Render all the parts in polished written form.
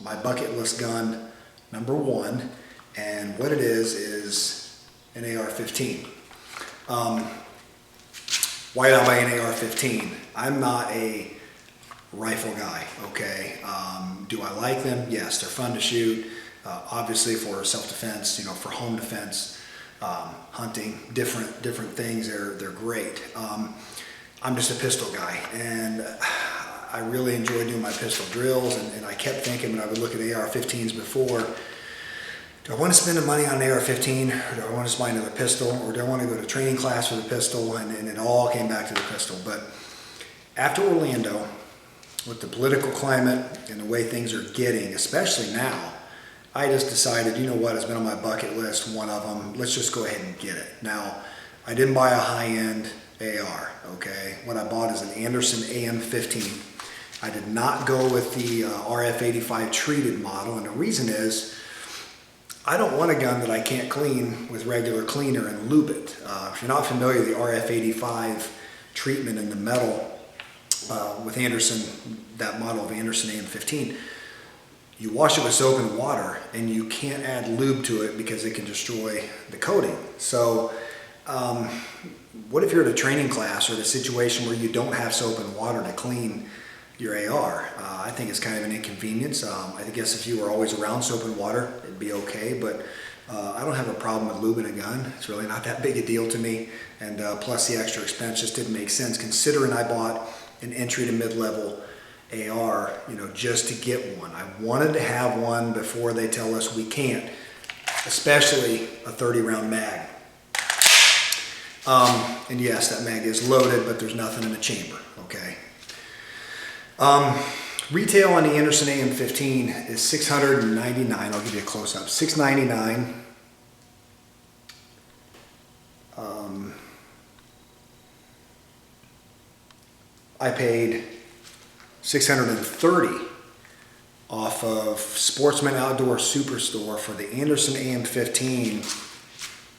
my bucket list gun number one, and what it is an AR-15. Why did I buy an AR-15? I'm not a rifle guy, okay? Do I like them? Yes, they're fun to shoot. Obviously for self-defense, you know, for home defense, hunting, different things, they're great. I'm just a pistol guy, and I really enjoy doing my pistol drills, and I kept thinking when I would look at AR-15s before, do I want to spend the money on an AR-15, or do I want to buy another pistol, or do I want to go to training class for the pistol? And it all came back to the pistol. But after Orlando, with the political climate and the way things are getting, especially now, I just decided, you know what, it's been on my bucket list, one of them, let's just go ahead and get it. Now, I didn't buy a high-end AR, okay? What I bought is an Anderson AM15. I did not go with the RF85 treated model, and the reason is, I don't want a gun that I can't clean with regular cleaner and lube it. If you're not familiar, the RF85 treatment in the metal with Anderson, that model of Anderson AM15, you wash it with soap and water, and you can't add lube to it because it can destroy the coating. So what if you're at a training class or at a situation where you don't have soap and water to clean your AR? I think it's kind of an inconvenience. I guess if you were always around soap and water, it'd be okay, but I don't have a problem with lubing a gun. It's really not that big a deal to me, and plus the extra expense just didn't make sense considering I bought an entry to mid-level AR, you know, just to get one. I wanted to have one before they tell us we can't, especially a 30-round mag. And yes, that mag is loaded, but there's nothing in the chamber, okay? Retail on the Anderson AM15 is $699. I'll give you a close-up. $699. I paid $630 off of Sportsman Outdoor Superstore for the Anderson AM15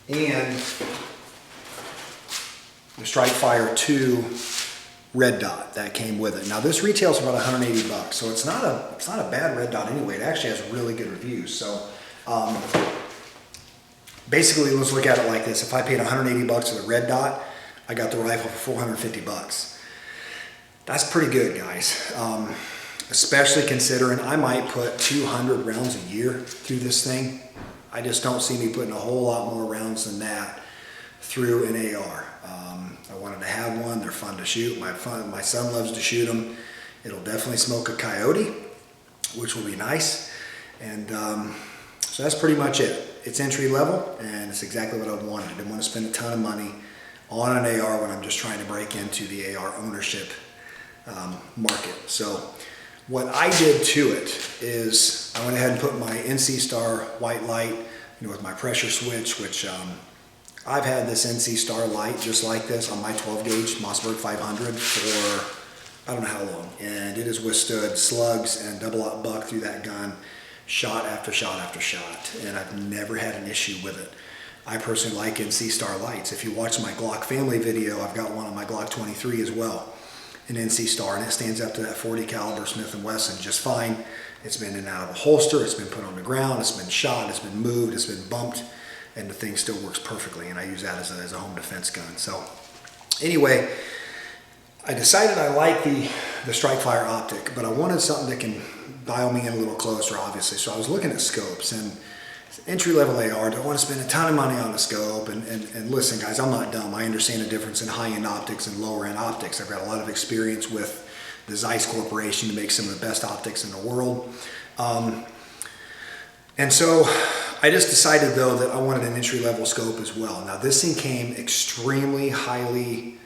and the Strike Fire 2 red dot that came with it. Now this retails about 180 bucks, so it's not a bad red dot anyway. It actually has really good reviews. So basically, let's look at it like this. If I paid 180 bucks for the red dot, I got the rifle for 450 bucks. That's pretty good, guys. Especially considering I might put 200 rounds a year through this thing. I just don't see me putting a whole lot more rounds than that through an AR. I wanted to have one. They're fun to shoot. My son loves to shoot them. It'll definitely smoke a coyote, which will be nice. And so that's pretty much it. It's entry level, and it's exactly what I wanted. I didn't want to spend a ton of money on an AR when I'm just trying to break into the AR ownership market. So what I did to it is I went ahead and put my NC Star white light, you know, with my pressure switch, which I've had this NC Star light just like this on my 12 gauge Mossberg 500 for I don't know how long, and it has withstood slugs and double aught buck through that gun, shot after shot after shot, and I've never had an issue with it. I personally like NC Star lights. If you watch my Glock family video, I've got one on my Glock 23 as well, an NC Star, and it stands up to that 40 caliber Smith & Wesson just fine. It's been in and out of a holster, it's been put on the ground, it's been shot, it's been moved, it's been bumped, and the thing still works perfectly, and I use that as a home defense gun. So anyway, I decided I like the Strike Fire optic, but I wanted something that can dial me in a little closer, obviously. So I was looking at scopes, and entry-level AR, don't want to spend a ton of money on a scope. And listen, guys, I'm not dumb. I understand the difference in high-end optics and lower-end optics. I've got a lot of experience with the Zeiss Corporation to make some of the best optics in the world. And so I just decided, though, that I wanted an entry-level scope as well. Now, this thing came extremely highly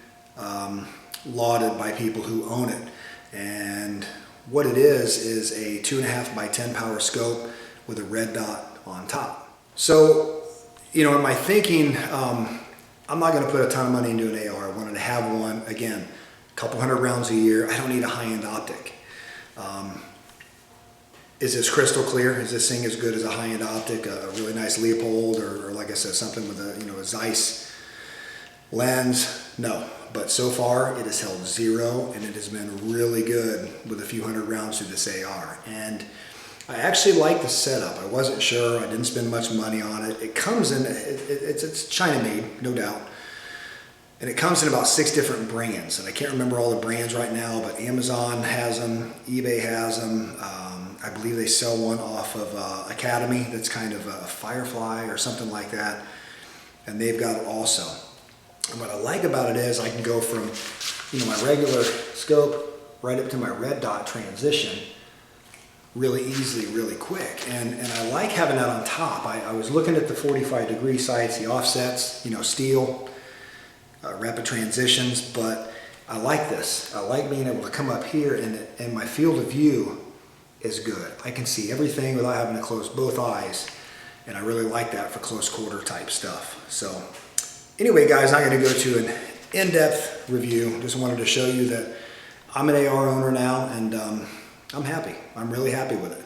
lauded by people who own it. And what it is a 2.5 by 10 power scope with a red dot on top. So, you know, in my thinking, I'm not going to put a ton of money into an AR. I wanted to have one, again, a couple hundred rounds a year. I don't need a high-end optic. Is this crystal clear? Is this thing as good as a high-end optic, a really nice Leopold, or like I said, something with a, you know, a Zeiss lens? No, but so far it has held 0, and it has been really good with a few hundred rounds through this AR. And I actually like the setup. I wasn't sure. I didn't spend much money on it. It comes in, it's China made, no doubt. And it comes in about 6 different brands. And I can't remember all the brands right now, but Amazon has them, eBay has them. I believe they sell one off of Academy that's kind of a Firefly or something like that. And they've got it also. And what I like about it is I can go from, my regular scope right up to my red dot transition really easily, really quick. And I like having that on top. I was looking at the 45-degree sights, the offsets, steel, rapid transitions, but I like this. I like being able to come up here and my field of view is good. I can see everything without having to close both eyes. And I really like that for close quarter type stuff. So anyway, guys, I'm going to go to an in-depth review. Just wanted to show you that I'm an AR owner now, and I'm happy. I'm really happy with it.